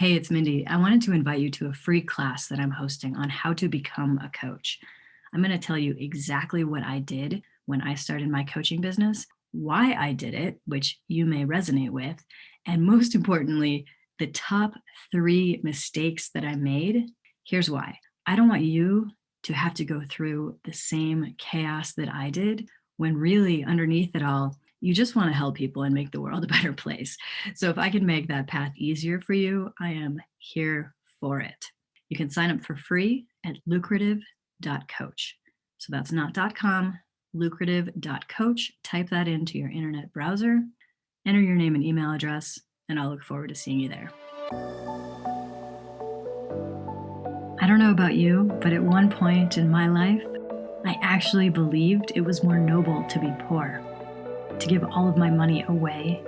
Hey, it's Mindy. I wanted to invite you to a free class that I'm hosting on how to become a coach. I'm going to tell you exactly what I did when I started my coaching business, why I did it, which you may resonate with, and most importantly, the top 3 mistakes that I made. Here's why. I don't want you to have to go through the same chaos that I did when really underneath it all, you just want to help people and make the world a better place. So if I can make that path easier for you, I am here for it. You can sign up for free at lucrative.coach. So that's not .com, lucrative.coach. Type that into your internet browser, enter your name and email address, and I'll look forward to seeing you there. I don't know about you, but at one point in my life, I actually believed it was more noble to be poor, to give all of my money away,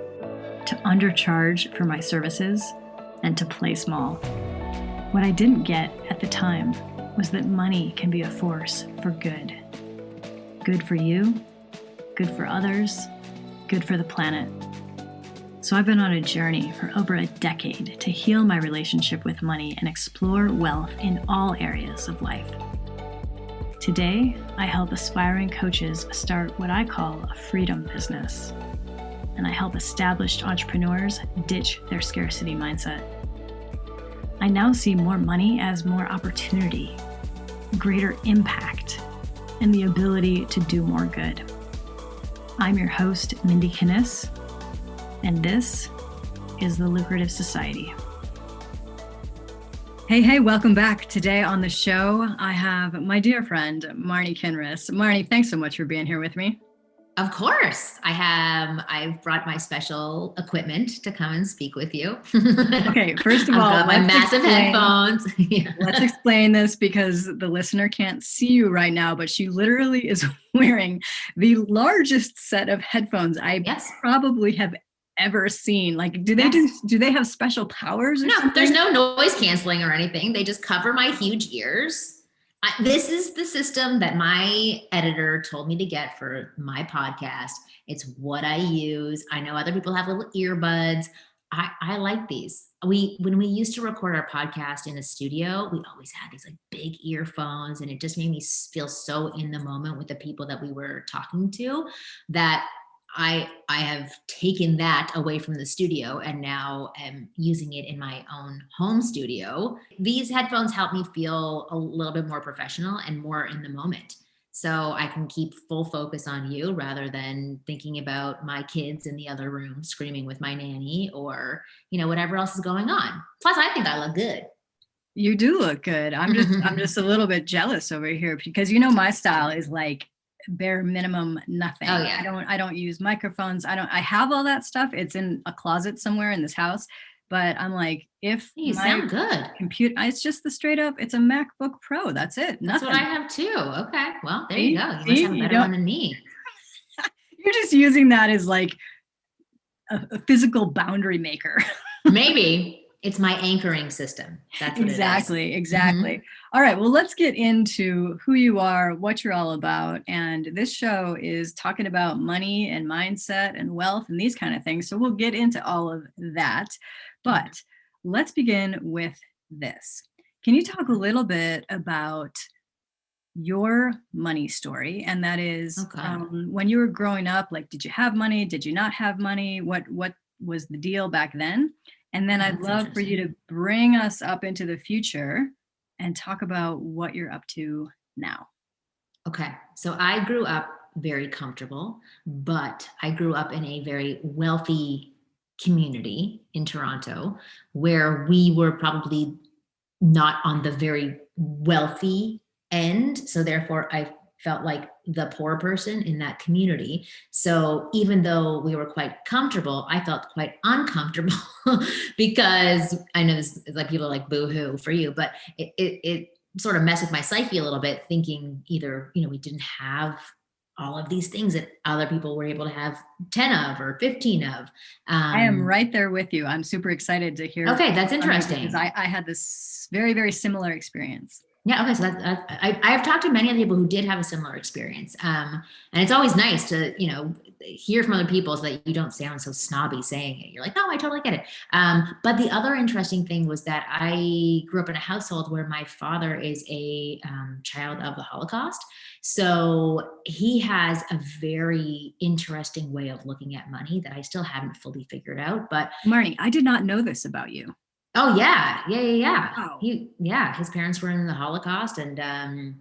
to undercharge for my services, and to play small. What I didn't get at the time was that money can be a force for good. Good for you, good for others, good for the planet. So I've been on a journey for over a decade to heal my relationship with money and explore wealth in all areas of life. Today, I help aspiring coaches start what I call a freedom business, and I help established entrepreneurs ditch their scarcity mindset. I now see more money as more opportunity, greater impact, and the ability to do more good. I'm your host, Marni Kinrys, and this is the Lucrative Society. Hey, welcome back. Today on the show, I have my dear friend, Marni Kinrys. Marni, thanks so much for being here with me. Of course. I've brought my special equipment to come and speak with you. Okay, first of all, I've got my massive headphones. Yeah. Let's explain this because the listener can't see you right now, but she literally is wearing the largest set of headphones I probably have ever seen. Like, do they have special powers or something? No, there's no noise canceling or anything. They just cover my huge ears. This is the system that my editor told me to get for my podcast. It's what I use. I know other people have little earbuds. I like these. When we used to record our podcast in a studio, we always had these like big earphones, and it just made me feel so in the moment with the people that we were talking to that I have taken that away from the studio and now am using it in my own home studio. These headphones help me feel a little bit more professional and more in the moment. So I can keep full focus on you rather than thinking about my kids in the other room screaming with my nanny or, whatever else is going on. Plus, I think I look good. You do look good. I'm just a little bit jealous over here because my style is like bare minimum nothing. Oh, yeah. I don't use microphones. I have all that stuff. It's in a closet somewhere in this house. But I'm like, if you sound good. Computer, it's just the straight up, it's a MacBook Pro. That's it. That's nothing. what I have too. Okay. Well, there you go. You must have a better one than me. You're just using that as like a physical boundary maker. Maybe. It's my anchoring system. That's what Exactly. Mm-hmm. All right. Well, let's get into who you are, what you're all about. And this show is talking about money and mindset and wealth and these kind of things. So we'll get into all of that. But let's begin with this. Can you talk a little bit about your money story? And that is when you were growing up, like, did you have money? Did you not have money? What was the deal back then? And then I'd love for you to bring us up into the future and talk about what you're up to now. Okay. So I grew up very comfortable, but I grew up in a very wealthy community in Toronto where we were probably not on the very wealthy end. So therefore I felt like the poor person in that community. So even though we were quite comfortable, I felt quite uncomfortable because I know this is like people are like boo-hoo for you, but it sort of messed with my psyche a little bit, thinking either, we didn't have all of these things that other people were able to have 10 of or 15 of. I am right there with you. I'm super excited to hear. Okay, that's interesting. Because I had this very, very similar experience. Yeah. Okay. So I've talked to many other people who did have a similar experience. And it's always nice to, hear from other people so that you don't sound so snobby saying it. You're like, no, I totally get it. But the other interesting thing was that I grew up in a household where my father is a child of the Holocaust. So he has a very interesting way of looking at money that I still haven't fully figured out. But Marni, I did not know this about you. oh yeah. Wow. His parents were in the Holocaust, and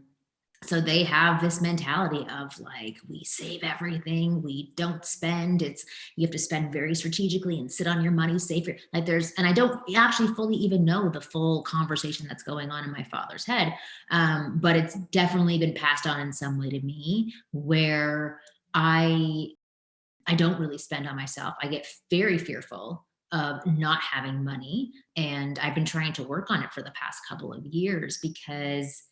so they have this mentality of like, we save everything, we don't spend. You have to spend very strategically and sit on your money, save your, like and I don't actually fully even know the full conversation that's going on in my father's head. But it's definitely been passed on in some way to me, where I don't really spend on myself. I get very fearful of not having money. And I've been trying to work on it for the past couple of years, because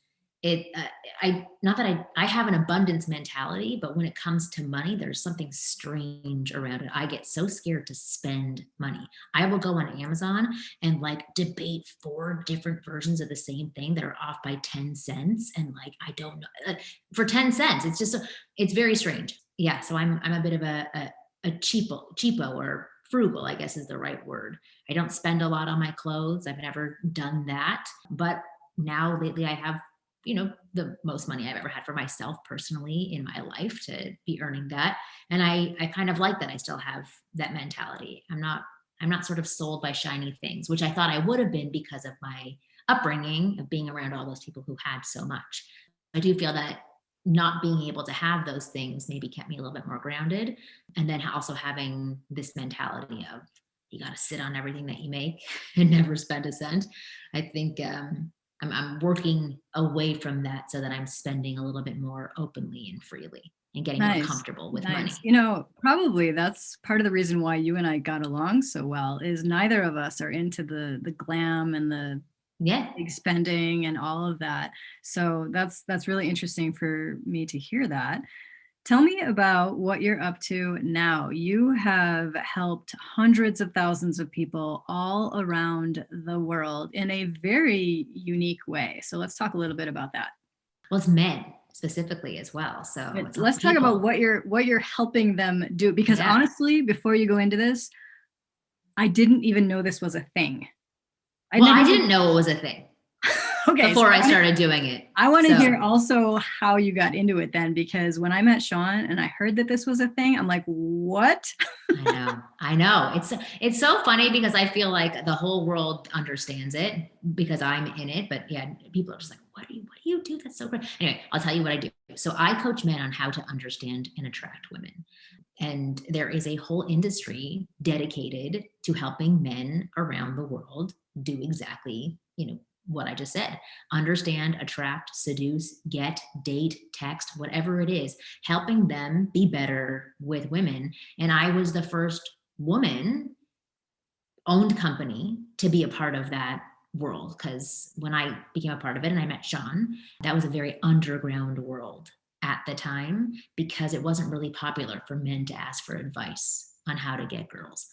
not that I have an abundance mentality, but when it comes to money, there's something strange around it. I get so scared to spend money. I will go on Amazon and like debate 4 different versions of the same thing that are off by 10 cents. And like, I don't know, for 10 cents, it's very strange. Yeah. So I'm a bit of a cheapo or frugal, I guess is the right word. I don't spend a lot on my clothes. I've never done that. But now lately I have, the most money I've ever had for myself personally in my life, to be earning that. And I kind of like that I still have that mentality. I'm not sort of sold by shiny things, which I thought I would have been because of my upbringing of being around all those people who had so much. I do feel that not being able to have those things maybe kept me a little bit more grounded. And then also having this mentality of, you got to sit on everything that you make and never spend a cent. I think I'm working away from that so that I'm spending a little bit more openly and freely and getting more comfortable with money. Probably that's part of the reason why you and I got along so well, is neither of us are into the glam and the big spending and all of that. So that's really interesting for me to hear that. Tell me about what you're up to now. You have helped hundreds of thousands of people all around the world in a very unique way. So let's talk a little bit about that. Well, it's men specifically as well. So let's talk about what you're helping them do. Because honestly, before you go into this, I didn't even know this was a thing. I didn't know it was a thing. Okay, before I started doing it. I want to hear also how you got into it then, because when I met Sean and I heard that this was a thing, I'm like, what? I know. It's so funny because I feel like the whole world understands it because I'm in it. But yeah, people are just like, what do you do? That's so great. Anyway, I'll tell you what I do. So I coach men on how to understand and attract women. And there is a whole industry dedicated to helping men around the world do exactly, what I just said: understand, attract, seduce, get, date, text, whatever it is, helping them be better with women. And I was the first woman owned company to be a part of that world, because when I became a part of it and I met Sean, that was a very underground world at the time, because it wasn't really popular for men to ask for advice on how to get girls,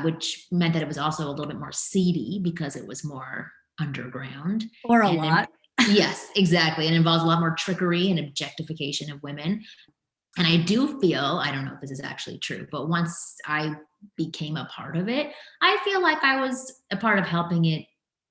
which meant that it was also a little bit more seedy because it was more underground. Or a lot. Yes, exactly. And involves a lot more trickery and objectification of women. And I do feel, I don't know if this is actually true, but once I became a part of it, I feel like I was a part of helping it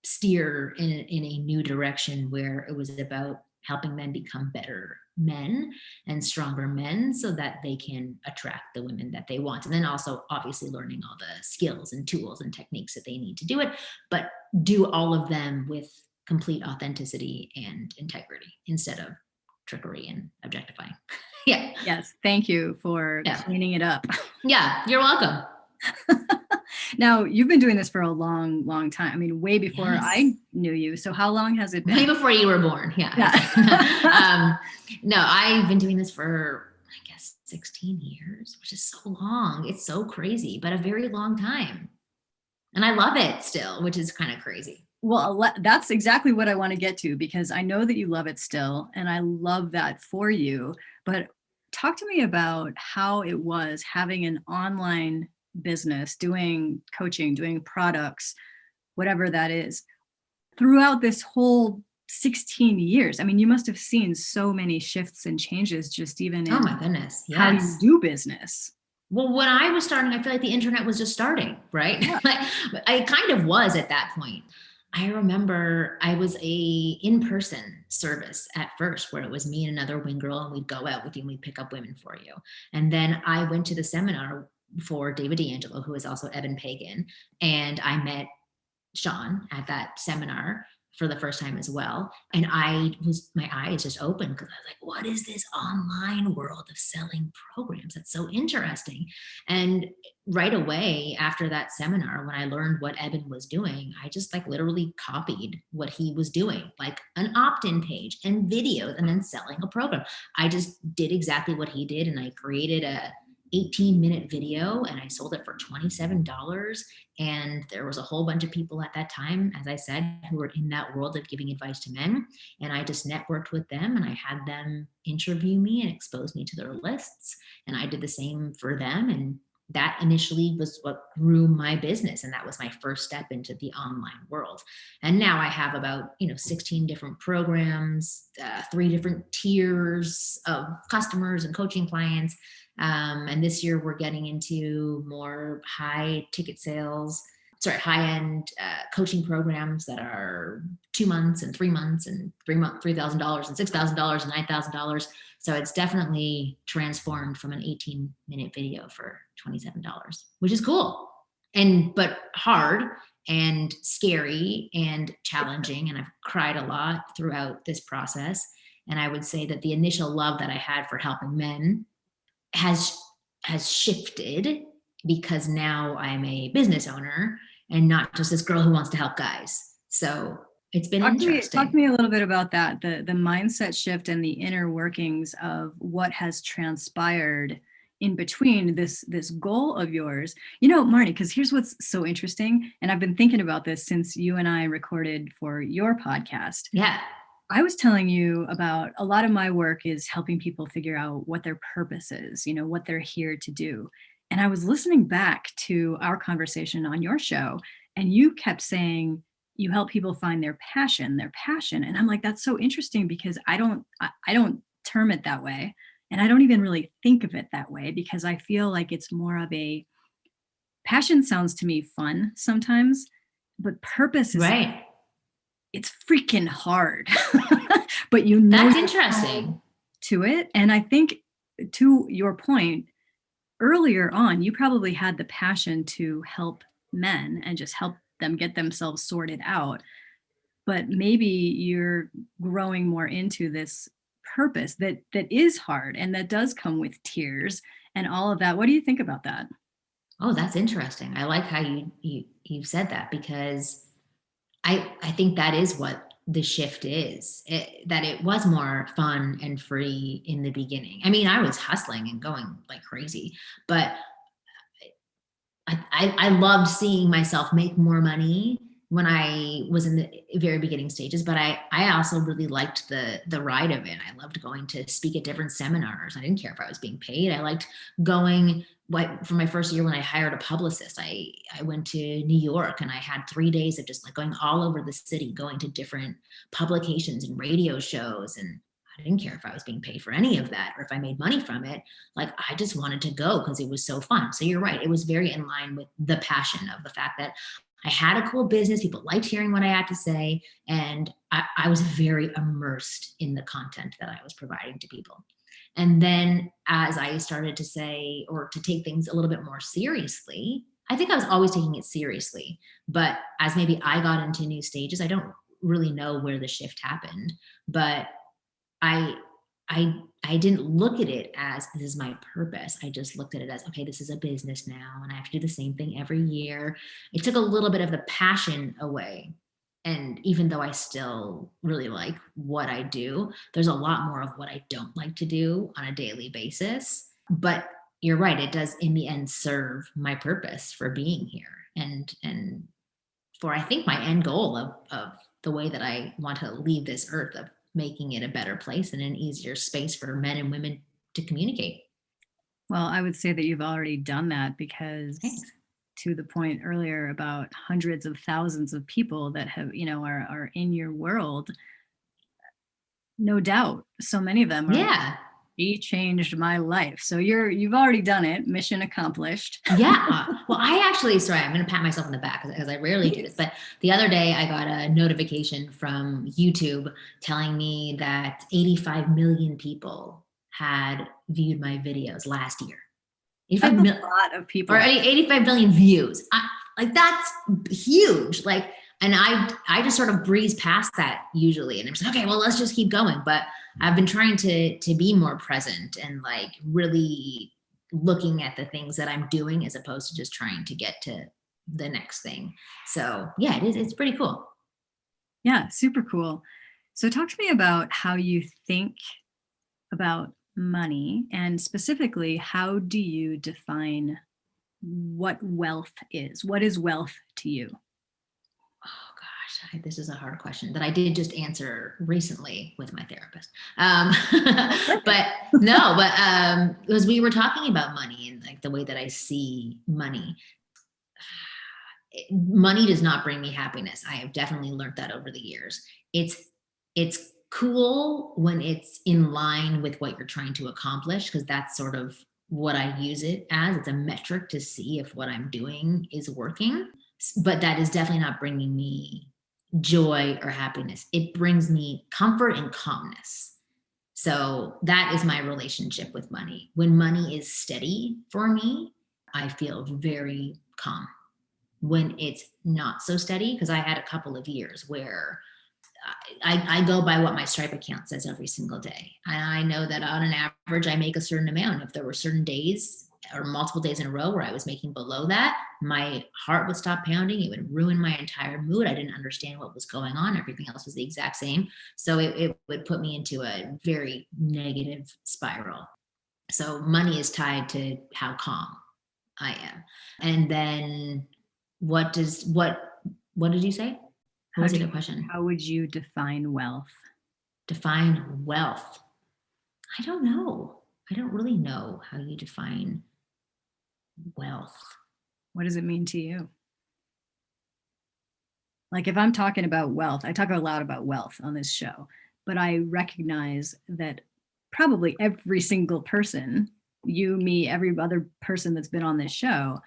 steer in a new direction, where it was about helping men become better men and stronger men so that they can attract the women that they want. And then also obviously learning all the skills and tools and techniques that they need to do it, but do all of them with complete authenticity and integrity instead of trickery and objectifying. Yeah. Yes. Thank you for cleaning it up. Yeah. You're welcome. Now, you've been doing this for a long, long time. I mean, way before I knew you. So how long has it been? Way before you were born. Yeah. No, I've been doing this for, I guess, 16 years, which is so long. It's so crazy, but a very long time. And I love it still, which is kind of crazy. Well, that's exactly what I want to get to, because I know that you love it still, and I love that for you. But talk to me about how it was having an online business, doing coaching, doing products, whatever that is, throughout this whole 16 years. I mean, you must have seen so many shifts and changes just even in oh my goodness, yes. how you do business. Well, when I was starting, I feel like the internet was just starting, right? Like, I kind of was at that point. I remember I was a in-person service at first where it was me and another wing girl and we'd go out with you and we'd pick up women for you. And then I went to the seminar for David D'Angelo, who is also Evan Pagan, and I met Sean at that seminar for the first time as well. And my eyes just opened because I was like, what is this online world of selling programs? That's so interesting. And right away after that seminar, when I learned what Evan was doing, I just like literally copied what he was doing, like an opt-in page and videos and then selling a program. I just did exactly what he did. And I created a 18-minute video and I sold it for $27. And there was a whole bunch of people at that time, as I said, who were in that world of giving advice to men. And I just networked with them and I had them interview me and expose me to their lists. And I did the same for them. And that initially was what grew my business. And that was my first step into the online world. And now I have about, 16 different programs, 3 different tiers of customers and coaching clients. And this year we're getting into more high end coaching programs that are 2 months and 3 months and $3,000 and $6,000 and $9,000. So it's definitely transformed from an 18-minute video for $27, which is cool but hard and scary and challenging. And I've cried a lot throughout this process. And I would say that the initial love that I had for helping men has shifted because now I'm a business owner and not just this girl who wants to help guys. So it's been interesting. Talk to me a little bit about that, the mindset shift and the inner workings of what has transpired in between this goal of yours. Marni, because here's what's so interesting, and I've been thinking about this since you and I recorded for your podcast. Yeah. I was telling you about a lot of my work is helping people figure out what their purpose is, what they're here to do. And I was listening back to our conversation on your show, and you kept saying you help people find their passion. And I'm like, that's so interesting because I don't term it that way. And I don't even really think of it that way because I feel like it's more of a passion sounds to me fun sometimes, but purpose is right. It's freaking hard, but that's interesting to it. And I think to your point earlier on, you probably had the passion to help men and just help them get themselves sorted out. But maybe you're growing more into this purpose that is hard and that does come with tears and all of that. What do you think about that? Oh, that's interesting. I like how you've said that because I think that is what the shift is, that it was more fun and free in the beginning. I mean, I was hustling and going like crazy, but I loved seeing myself make more money when I was in the very beginning stages, but I also really liked the ride of it. I loved going to speak at different seminars. I didn't care if I was being paid. I liked going for my first year when I hired a publicist. I went to New York and I had 3 days of just like going all over the city, going to different publications and radio shows. And I didn't care if I was being paid for any of that or if I made money from it. Like I just wanted to go because it was so fun. So you're right. It was very in line with the passion of the fact that I had a cool business. People liked hearing what I had to say. And I was very immersed in the content that I was providing to people. And then as I started to say, or to take things a little bit more seriously, I think I was always taking it seriously. But as maybe I got into new stages, I don't really know where the shift happened. But I didn't look at it as this is my purpose. I just looked at it as, okay, this is a business now and I have to do the same thing every year. It took a little bit of the passion away. And even though I still really like what I do, there's a lot more of what I don't like to do on a daily basis. But you're right, it does in the end serve my purpose for being here. And for I think my end goal of the way that I want to leave this earth, of making it a better place and an easier space for men and women to communicate. Well, I would say that you've already done that because Thanks. To the point earlier about hundreds of thousands of people that have, are in your world, no doubt. So many of them are She changed my life. So you've already done it. Mission accomplished. Yeah. Well, sorry, I'm going to pat myself on the back because I rarely do this. But the other day I got a notification from YouTube telling me that 85 million people had viewed my videos last year. That's a lot of people. Or 85 million views. Like that's huge. Like, and I just sort of breeze past that usually. And I'm just like, okay, well, let's just keep going. But I've been trying to be more present and like really looking at the things that I'm doing as opposed to just trying to get to the next thing. So yeah, it's pretty cool. Yeah, super cool. So talk to me about how you think about money, and specifically, how do you define what wealth is? What is wealth to you? Oh gosh, this is a hard question that I did just answer recently with my therapist. Because we were talking about money and like the way that I see money. Money does not bring me happiness. I have definitely learned that over the years. It's cool when it's in line with what you're trying to accomplish, because that's sort of what I use it as. It's a metric to see if what I'm doing is working. But that is definitely not bringing me joy or happiness. It brings me comfort and calmness. So that is my relationship with money. When money is steady for me, I feel very calm. When it's not so steady, because I had a couple of years where I go by what my Stripe account says every single day. And I know that on an average, I make a certain amount. If there were certain days or multiple days in a row where I was making below that, my heart would stop pounding. It would ruin my entire mood. I didn't understand what was going on. Everything else was the exact same. So it would put me into a very negative spiral. So money is tied to how calm I am. And then what did you say? What was the other question? How would you define wealth? Define wealth. I don't know. I don't really know how you define wealth. What does it mean to you? Like if I'm talking about wealth, I talk a lot about wealth on this show, but I recognize that probably every single person, you, me, every other person that's been on this show,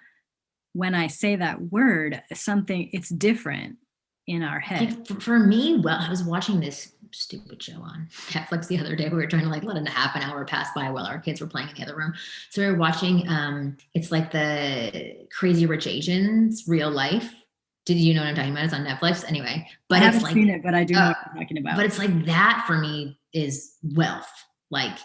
when I say that word, it's different in our head. Like for me, well, I was watching this stupid show on Netflix the other day. We were trying to like let a half an hour pass by while our kids were playing in the other room. So we were watching, it's like the Crazy Rich Asians real life. Did you know what I'm talking about? It's on Netflix anyway. But I haven't seen it, but I do know what you're talking about. But it's like that for me is wealth. Like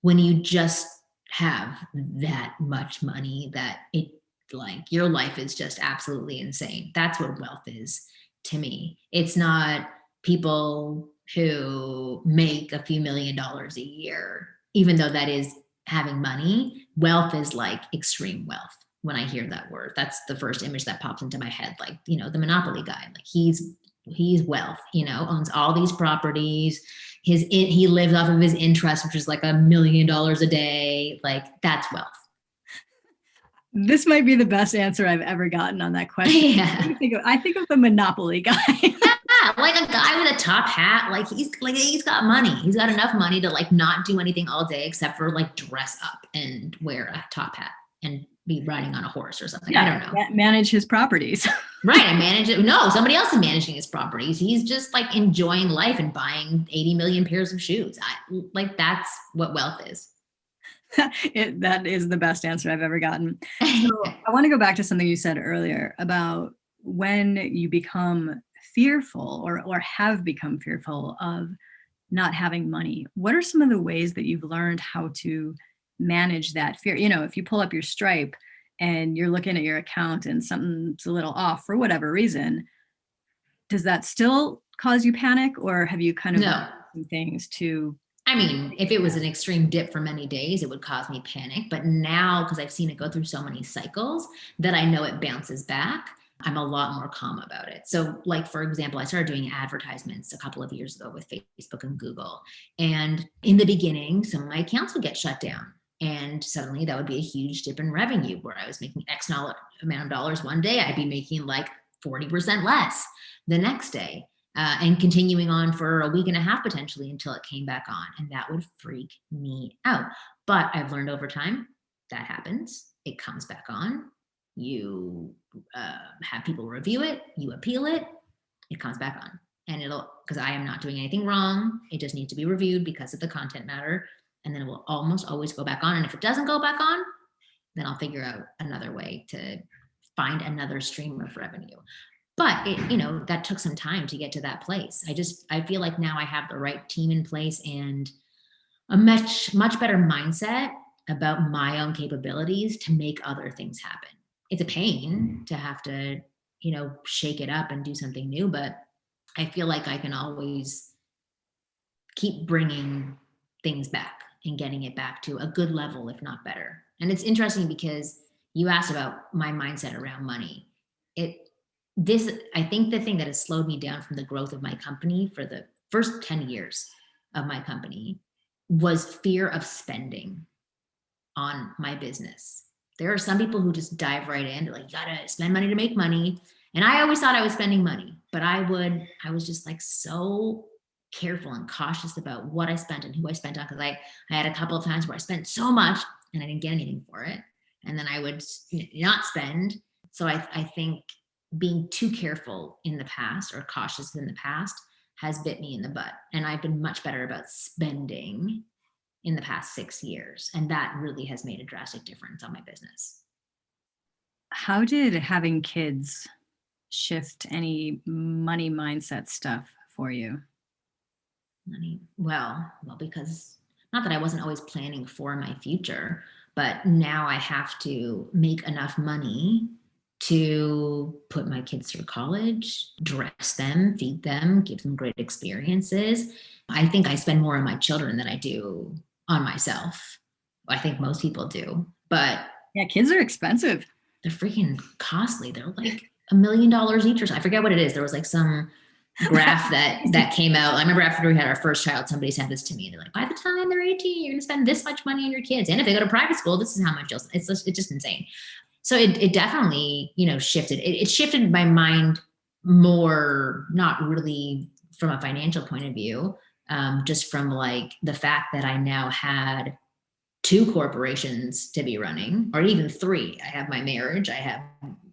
when you just have that much money that it like your life is just absolutely insane. That's what wealth is to me. It's not people who make a few $1 million a year, even though that is having money. Wealth is like extreme wealth. When I hear that word, that's the first image that pops into my head. Like, you know, the Monopoly guy, like he's wealth, you know, owns all these properties. He lives off of his interest, which is like $1 million a day. Like that's wealth. This might be the best answer I've ever gotten on that question. Yeah. I think of the Monopoly guy. Yeah, like a guy with a top hat. Like he's got money. He's got enough money to like not do anything all day except for like dress up and wear a top hat and be riding on a horse or something. Yeah, I don't know. Manage his properties. Right. And manage it. No, somebody else is managing his properties. He's just like enjoying life and buying 80 million pairs of shoes. Like that's what wealth is. That is the best answer I've ever gotten. So I want to go back to something you said earlier about when you become fearful or have become fearful of not having money. What are some of the ways that you've learned how to manage that fear? You know, if you pull up your Stripe and you're looking at your account and something's a little off for whatever reason, does that still cause you panic, or have you kind of done some things to... I mean, if it was an extreme dip for many days, it would cause me panic. But now, because I've seen it go through so many cycles that I know it bounces back, I'm a lot more calm about it. So like, for example, I started doing advertisements a couple of years ago with Facebook and Google. And in the beginning, some of my accounts would get shut down. And suddenly that would be a huge dip in revenue where I was making X amount of dollars one day. I'd be making like 40% less the next day. and continuing on for a week and a half potentially until it came back on. And that would freak me out. But I've learned over time that happens. It comes back on. You have people review it, you appeal it, it comes back on. And because I am not doing anything wrong, it just needs to be reviewed because of the content matter. And then it will almost always go back on. And if it doesn't go back on, then I'll figure out another way to find another stream of revenue. But that took some time to get to that place. I feel like now I have the right team in place and a much better mindset about my own capabilities to make other things happen. It's a pain to have to, shake it up and do something new, but I feel like I can always keep bringing things back and getting it back to a good level, if not better. And it's interesting because you asked about my mindset around money. I think the thing that has slowed me down from the growth of my company for the first 10 years of my company was fear of spending on my business. There are some people who just dive right in, like, you gotta spend money to make money. And I always thought I was spending money, but I was just like so careful and cautious about what I spent and who I spent on. Cause I had a couple of times where I spent so much and I didn't get anything for it. And then I would not spend. So I think being too careful in the past or cautious in the past has bit me in the butt. And I've been much better about spending in the past 6 years. And that really has made a drastic difference on my business. How did having kids shift any money mindset stuff for you? Money, well, because not that I wasn't always planning for my future, but now I have to make enough money to put my kids through college, dress them, feed them, give them great experiences. I think I spend more on my children than I do on myself. I think most people do, but yeah, kids are expensive. They're freaking costly. They're like $1 million each or something. I forget what it is. There was like some graph that came out. I remember after we had our first child, somebody sent this to me and they're like, by the time they're 18, you're going to spend this much money on your kids. And if they go to private school, this is how much it's just insane. So it definitely, shifted. It shifted my mind more, not really from a financial point of view, just from like the fact that I now had 2 corporations to be running, or even 3. I have my marriage, I have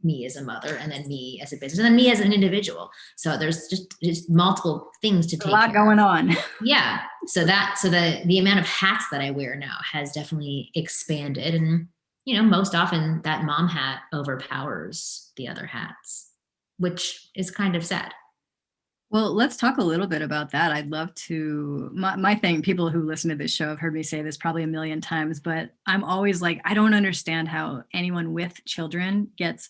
me as a mother, and then me as a business, and then me as an individual. So there's just multiple things to take. A lot going on. Yeah. So the amount of hats that I wear now has definitely expanded, and most often that mom hat overpowers the other hats, which is kind of sad. Well, let's talk a little bit about that. I'd love to, my thing, people who listen to this show have heard me say this probably a million times, but I'm always like, I don't understand how anyone with children gets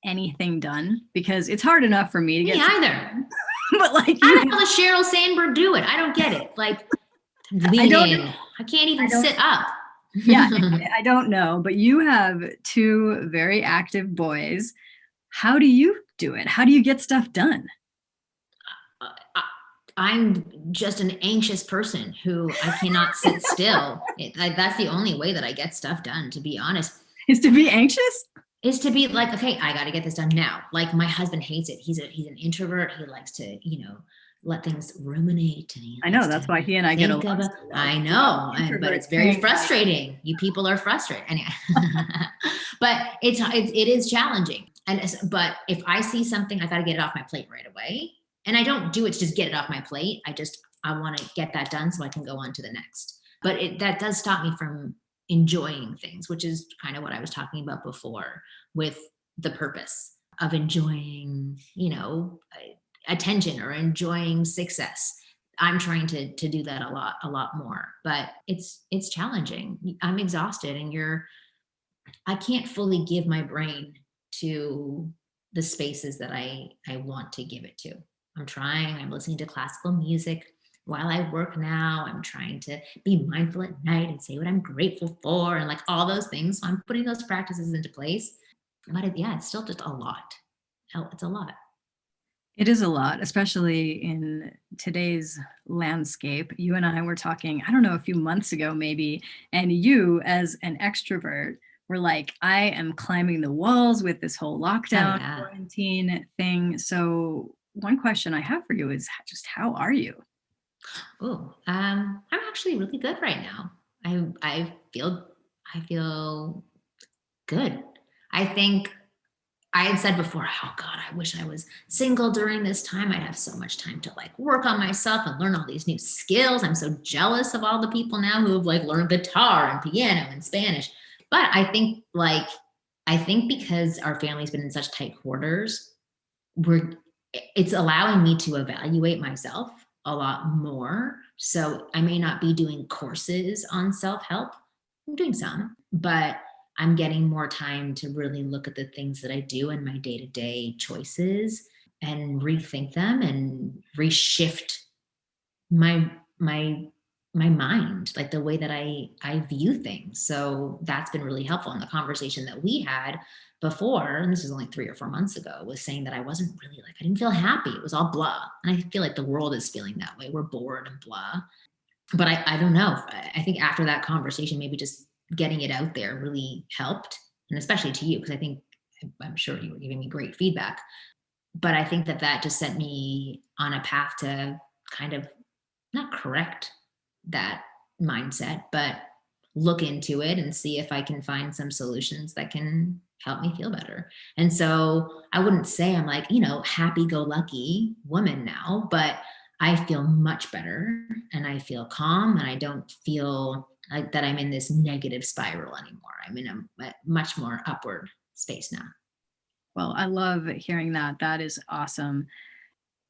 anything done, because it's hard enough for me to get. Me either. But like, I don't know how Sheryl Sandberg do it. I don't get it. Like, lean in. I can't even sit up. Yeah, I don't know, but you have 2 very active boys. How do you do it? How do you get stuff done? I'm just an anxious person who I cannot sit still. That's the only way that I get stuff done, to be honest. Is to be anxious? Is to be like, okay, I got to get this done now. Like, my husband hates it. He's an introvert. He likes to, let things ruminate. And I know, that's why he and I get along. I know, but it's very frustrating. You people are frustrated. Anyway. But it is challenging. But if I see something, I got to get it off my plate right away. And I don't do it to just get it off my plate. I want to get that done so I can go on to the next. But that does stop me from enjoying things, which is kind of what I was talking about before with the purpose of enjoying, attention or enjoying success. I'm trying to do that a lot more, but it's challenging. I'm exhausted, and I can't fully give my brain to the spaces that I want to give it to. I'm trying. I'm listening to classical music while I work now. I'm trying to be mindful at night and say what I'm grateful for and like all those things. So I'm putting those practices into place. But it's still just a lot. It's a lot. It is a lot, especially in today's landscape. You and I were talking, I don't know, a few months ago maybe, and you as an extrovert were like, I am climbing the walls with this whole lockdown quarantine thing. So one question I have for you is just how are you? Oh, I'm actually really good right now. I feel good. I think I had said before, oh God, I wish I was single during this time. I'd have so much time to like work on myself and learn all these new skills. I'm so jealous of all the people now who have like learned guitar and piano and Spanish. But I think because our family's been in such tight quarters, we're it's allowing me to evaluate myself a lot more. So I may not be doing courses on self-help. I'm doing some, but I'm getting more time to really look at the things that I do in my day-to-day choices and rethink them and reshift my my my mind, like the way that I view things. So that's been really helpful. And the conversation that we had before, and this was only 3 or 4 months ago, was saying that I wasn't really like, I didn't feel happy. It was all blah. And I feel like the world is feeling that way. We're bored and blah. But I don't know. I think after that conversation, maybe just getting it out there really helped. And especially to you, because I think I'm sure you were giving me great feedback. But I think that that just sent me on a path to kind of not correct that mindset, but look into it and see if I can find some solutions that can help me feel better. And so I wouldn't say I'm like, happy go lucky woman now, but I feel much better and I feel calm and I don't feel like that I'm in this negative spiral anymore. I'm in a much more upward space now. Well, I love hearing that. That is awesome.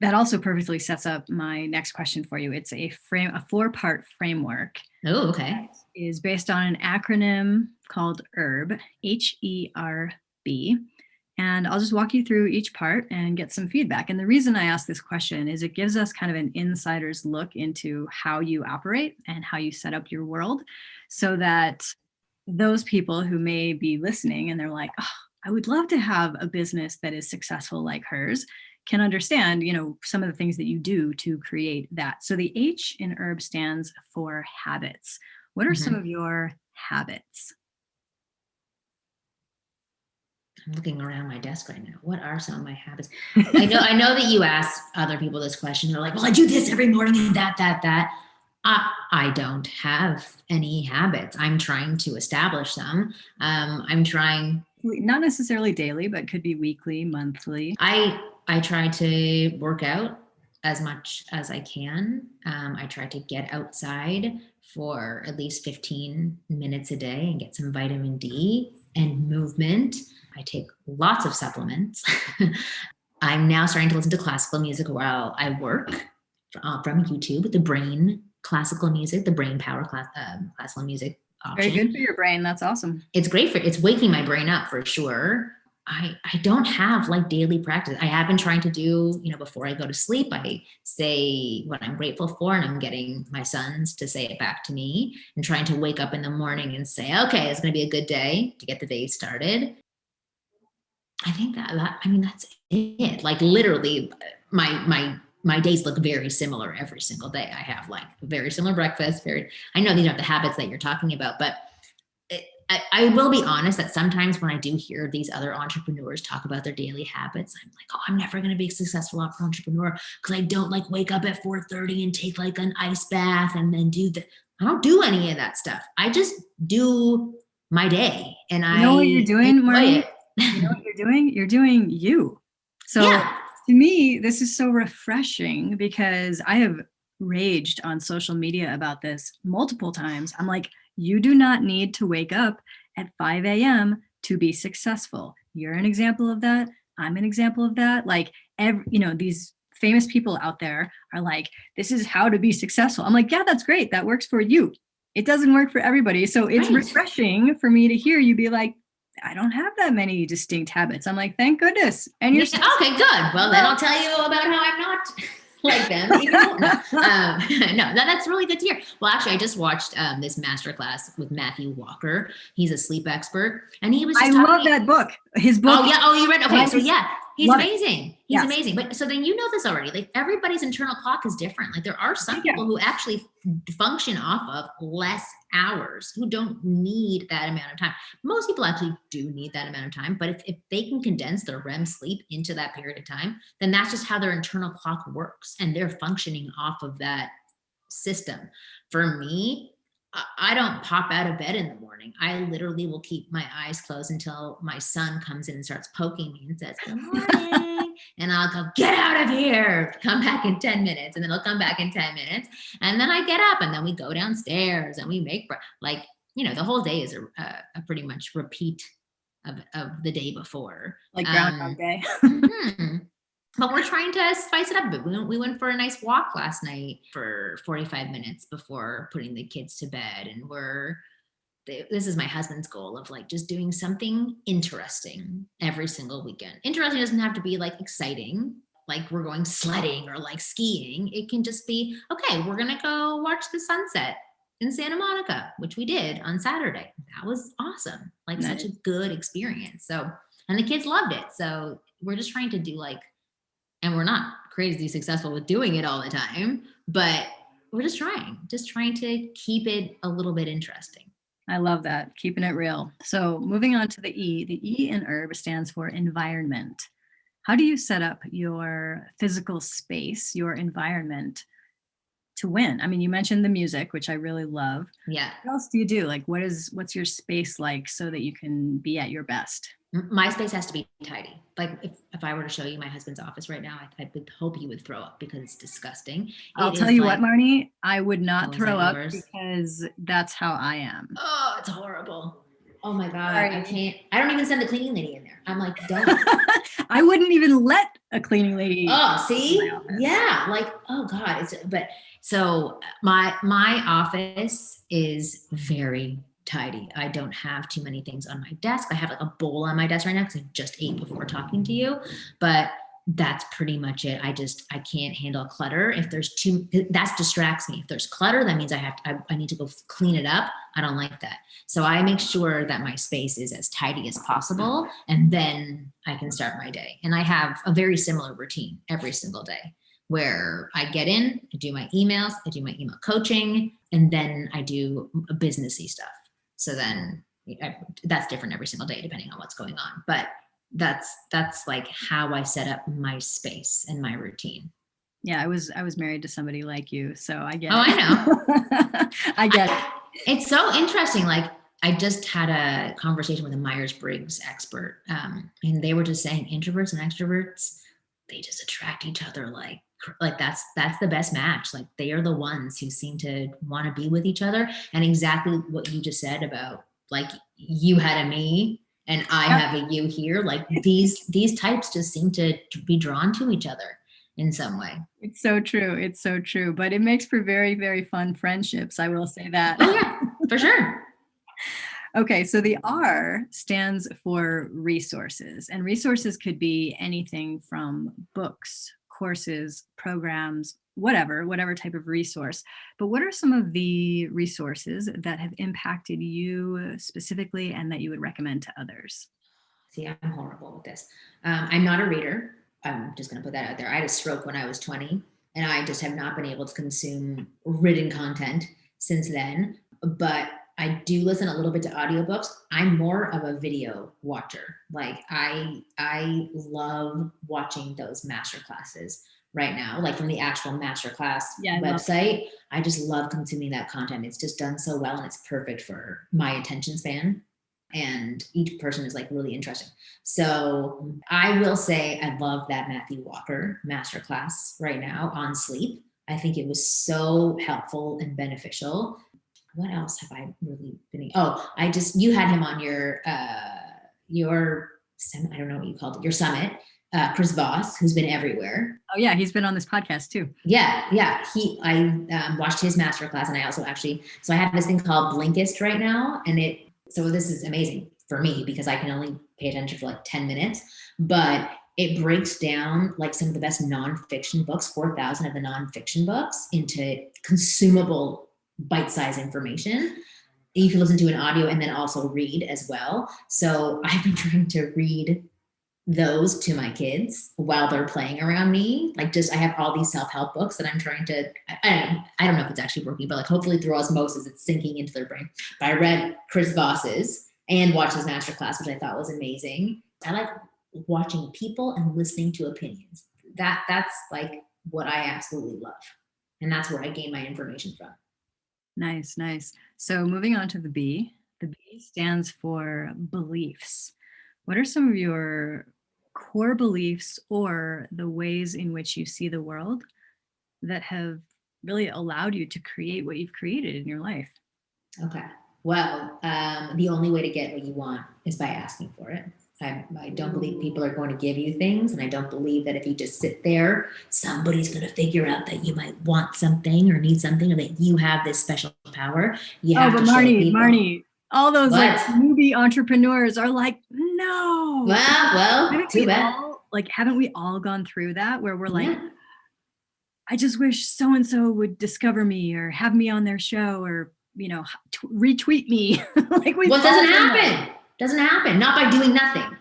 That also perfectly sets up my next question for you. It's a 4-part framework. Oh, okay. Is based on an acronym called HERB, HERB. And I'll just walk you through each part and get some feedback. And the reason I ask this question is it gives us kind of an insider's look into how you operate and how you set up your world, so that those people who may be listening and they're like, oh, I would love to have a business that is successful like hers, can understand, some of the things that you do to create that. So the H in HERB stands for habits. What are some of your habits? I'm looking around my desk right now. What are some of my habits? I know that you ask other people this question. They're like, well, I do this every morning and that. I don't have any habits. I'm trying to establish them. I'm trying. Not necessarily daily, but could be weekly, monthly. I try to work out as much as I can. I try to get outside for at least 15 minutes a day and get some vitamin D and movement. I take lots of supplements. I'm now starting to listen to classical music while I work from YouTube, the brain classical music, the brain power classical music option. Very good for your brain. That's awesome. It's great it's waking my brain up for sure. I don't have like daily practice. I have been trying to do, before I go to sleep, I say what I'm grateful for, and I'm getting my sons to say it back to me, and trying to wake up in the morning and say, okay, it's going to be a good day to get the day started. I think that's it. Like literally my days look very similar every single day. I have like a very similar breakfast. I know these aren't the habits that you're talking about, but I will be honest that sometimes when I do hear these other entrepreneurs talk about their daily habits, I'm like, oh, I'm never going to be a successful entrepreneur because I don't like wake up at 4:30 and take like an ice bath and then I don't do any of that stuff. I just do my day and I know what you're doing, Marni. You know what you're doing? You're doing you. So yeah. To me, this is so refreshing because I have raged on social media about this multiple times. I'm like, you do not need to wake up at 5 a.m. to be successful. You're an example of that. I'm an example of that. Like, these famous people out there are like, this is how to be successful. I'm like, yeah, that's great. That works for you. It doesn't work for everybody. So it's refreshing for me to hear you be like, I don't have that many distinct habits. I'm like, thank goodness. And you're okay, good. Well, then I'll tell you about how I'm not like them. No, that's really good to hear. Well, actually, I just watched this masterclass with Matthew Walker. He's a sleep expert, and he was. I love that book. His book. Oh yeah. Oh, you read? Okay, so yeah, He's Love it. amazing. He's amazing. But so then you know this already. Like everybody's internal clock is different. Like there are some people who actually function off of less hours, who don't need that amount of time. Most people actually do need that amount of time. But if they can condense their REM sleep into that period of time, then that's just how their internal clock works. And they're functioning off of that system. For me, I don't pop out of bed in the morning. I literally will keep my eyes closed until my son comes in and starts poking me and says, "Good morning." And I'll go, "Get out of here. Come back in 10 minutes." And then he'll come back in 10 minutes. And then I get up and then we go downstairs and we make, like, the whole day is a pretty much repeat of the day before. Like Groundhog Day. But we're trying to spice it up a bit. We went for a nice walk last night for 45 minutes before putting the kids to bed. And this is my husband's goal of like just doing something interesting every single weekend. Interesting doesn't have to be like exciting, like we're going sledding or like skiing. It can just be, okay, we're going to go watch the sunset in Santa Monica, which we did on Saturday. That was awesome. Like nice. Such a good experience. So, and the kids loved it. So we're just trying to do like, and we're not crazy successful with doing it all the time, but we're just trying to keep it a little bit interesting. I love that. Keeping it real. So moving on to the E in herb stands for environment. How do you set up your physical space, your environment to win? I mean, you mentioned the music, which I really love. Yeah. What else do you do? Like, what's your space like so that you can be at your best? My space has to be tidy. Like if I were to show you my husband's office right now, I would hope you would throw up because it's disgusting. I'll tell you what, Marni, I would not throw up because that's how I am. Oh, it's horrible. Oh my God. Sorry. I don't even send the cleaning lady in there. I'm like, don't. I wouldn't even let a cleaning lady. Oh, see? Yeah. Like, oh God. So my office is very tidy. I don't have too many things on my desk. I have like a bowl on my desk right now because I just ate before talking to you, but that's pretty much it. I can't handle clutter. If there's that distracts me. If there's clutter, that means I need to go clean it up. I don't like that. So I make sure that my space is as tidy as possible, and then I can start my day. And I have a very similar routine every single day where I get in, I do my emails, I do my email coaching, and then I do businessy stuff. So then that's different every single day, depending on what's going on. But that's like how I set up my space and my routine. Yeah, I was married to somebody like you, so I get it. I know. I get it. It's so interesting. Like I just had a conversation with a Myers-Briggs expert, and they were just saying introverts and extroverts, they just attract each other like that's the best match. Like they are the ones who seem to want to be with each other. And exactly what you just said about like you had a me and I have a you here. Like these types just seem to be drawn to each other in some way. It's so true. It's so true. But it makes for very, very fun friendships. I will say that. Oh yeah, for sure. Okay, so the R stands for resources, and resources could be anything from books, courses, programs, whatever type of resource. But what are some of the resources that have impacted you specifically and that you would recommend to others? See, I'm horrible with this. I'm not a reader. I'm just going to put that out there. I had a stroke when I was 20, and I just have not been able to consume written content since then. But I do listen a little bit to audiobooks. I'm more of a video watcher. Like I love watching those master classes right now, like from the actual masterclass website. I just love consuming that content. It's just done so well and it's perfect for my attention span. And each person is like really interesting. So I will say I love that Matthew Walker masterclass right now on sleep. I think it was so helpful and beneficial. What else have I really been? You had him on your I don't know what you called it, your summit, Chris Voss, who's been everywhere. Oh yeah, he's been on this podcast too. Yeah. I watched his masterclass, and I also so I have this thing called Blinkist right now, and so this is amazing for me because I can only pay attention for like 10 minutes, but it breaks down like some of the best nonfiction books, 4,000 of the nonfiction books, into consumable bite-sized information. You can listen to an audio and then also read as well. So I've been trying to read those to my kids while they're playing around me. Like I have all these self-help books that I'm trying to, I don't know if it's actually working, but like hopefully through osmosis, it's sinking into their brain. But I read Chris Voss's and watched his masterclass, which I thought was amazing. I like watching people and listening to opinions. That's like what I absolutely love. And that's where I gain my information from. Nice, nice. So moving on to the B stands for beliefs. What are some of your core beliefs or the ways in which you see the world that have really allowed you to create what you've created in your life? Okay. Well, the only way to get what you want is by asking for it. I don't believe people are going to give you things. And I don't believe that if you just sit there, somebody's going to figure out that you might want something or need something or that you have this special power. You have to show people. Marni, all those like newbie entrepreneurs are like, no. Well, too bad. Haven't we all gone through that where we're like, I just wish so-and-so would discover me or have me on their show or, retweet me. Like what doesn't happen? Doesn't happen. Not by doing nothing.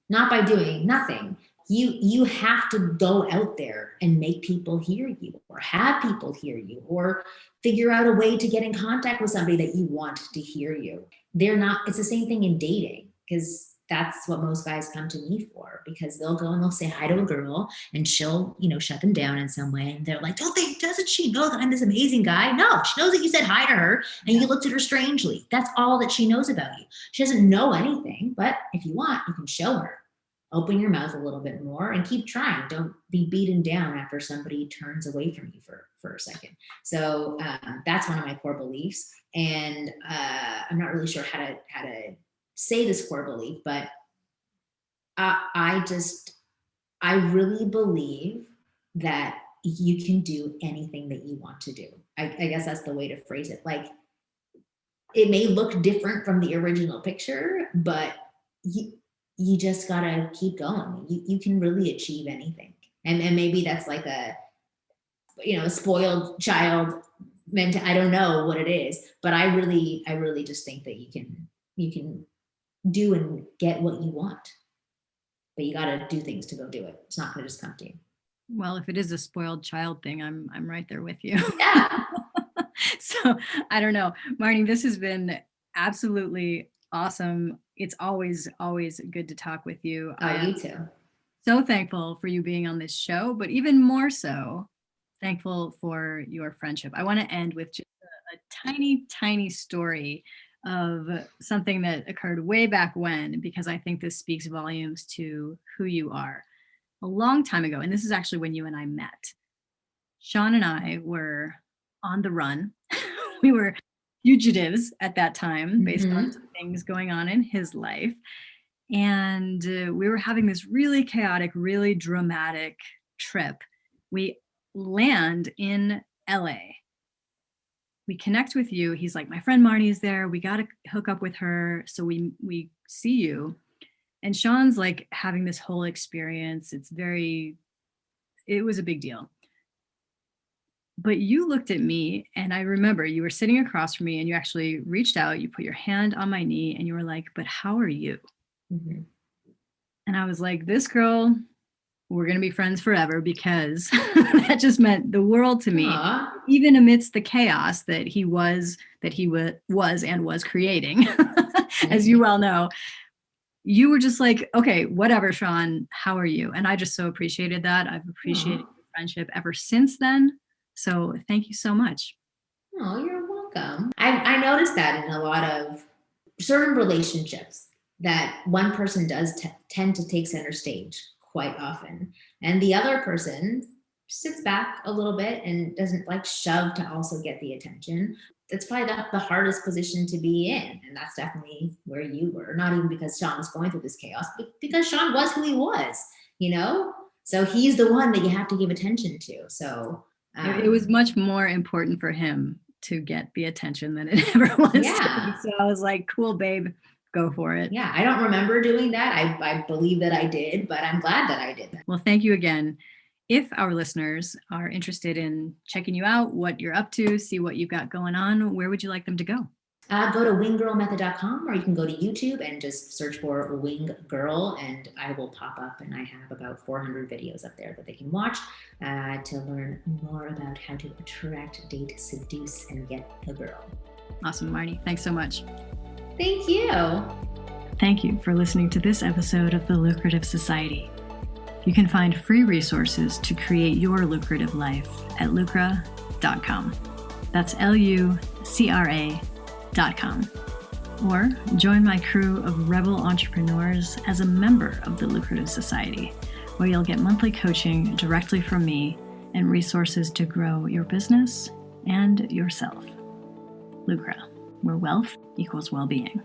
Not by doing nothing. You have to go out there and make people hear you or have people hear you or figure out a way to get in contact with somebody that you want to hear you. It's the same thing in dating because that's what most guys come to me for because they'll go and they'll say hi to a girl and she'll, shut them down in some way. And they're like, doesn't she know that I'm this amazing guy? No, she knows that you said hi to her and you looked at her strangely. That's all that she knows about you. She doesn't know anything, but if you want, you can show her. Open your mouth a little bit more and keep trying. Don't be beaten down after somebody turns away from you for a second. So that's one of my core beliefs. And I'm not really sure how to say this core belief, but I really believe that you can do anything that you want to do. I guess that's the way to phrase it. Like it may look different from the original picture, but you just gotta keep going. You can really achieve anything. And maybe that's like a spoiled child I don't know what it is, but I really just think that you can do and get what you want, but you got to do things to go do it. It's not going to just come to you. Well, if it is a spoiled child thing, I'm right there with you. Yeah. So I don't know, Marni, this has been absolutely awesome. It's always good to talk with you. You too. So thankful for you being on this show, but even more so thankful for your friendship. I want to end with just a tiny story of something that occurred way back when, because I think this speaks volumes to who you are. A long time ago, and this is actually when you and I met, Sean and I were on the run. We were fugitives at that time based on some things going on in his life. And we were having this really chaotic, really dramatic trip. We land in LA. We connect with you. He's like, my friend Marni is there. We got to hook up with her. So we see you. And Sean's like having this whole experience. It was a big deal. But you looked at me and I remember you were sitting across from me and you actually reached out, you put your hand on my knee and you were like, but how are you? Mm-hmm. And I was like, this girl, we're going to be friends forever, because that just meant the world to me. Aww. Even amidst the chaos that he was and was creating, as you well know, you were just like, okay, whatever, Sean, how are you? And I just so appreciated that. I've appreciated your friendship ever since then. So thank you so much. Oh, you're welcome. I noticed that in a lot of certain relationships that one person does tend to take center stage quite often. And the other person sits back a little bit and doesn't like shove to also get the attention. That's probably the hardest position to be in. And that's definitely where you were. Not even because Sean was going through this chaos, but because Sean was who he was, So he's the one that you have to give attention to. So it was much more important for him to get the attention than it ever was to me. So I was like, cool, babe, go for it. Yeah, I don't remember doing that. I believe that I did, but I'm glad that I did that. Well, thank you again. If our listeners are interested in checking you out, what you're up to, see what you've got going on, where would you like them to go? Go to winggirlmethod.com, or you can go to YouTube and just search for Wing Girl, and I will pop up. And I have about 400 videos up there that they can watch to learn more about how to attract, date, seduce, and get a girl. Awesome, Marni. Thanks so much. Thank you. Thank you for listening to this episode of The Lucrative Society. You can find free resources to create your lucrative life at lucra.com. That's lucra.com. Or join my crew of rebel entrepreneurs as a member of the Lucrative Society, where you'll get monthly coaching directly from me and resources to grow your business and yourself. Lucra, where wealth equals well-being.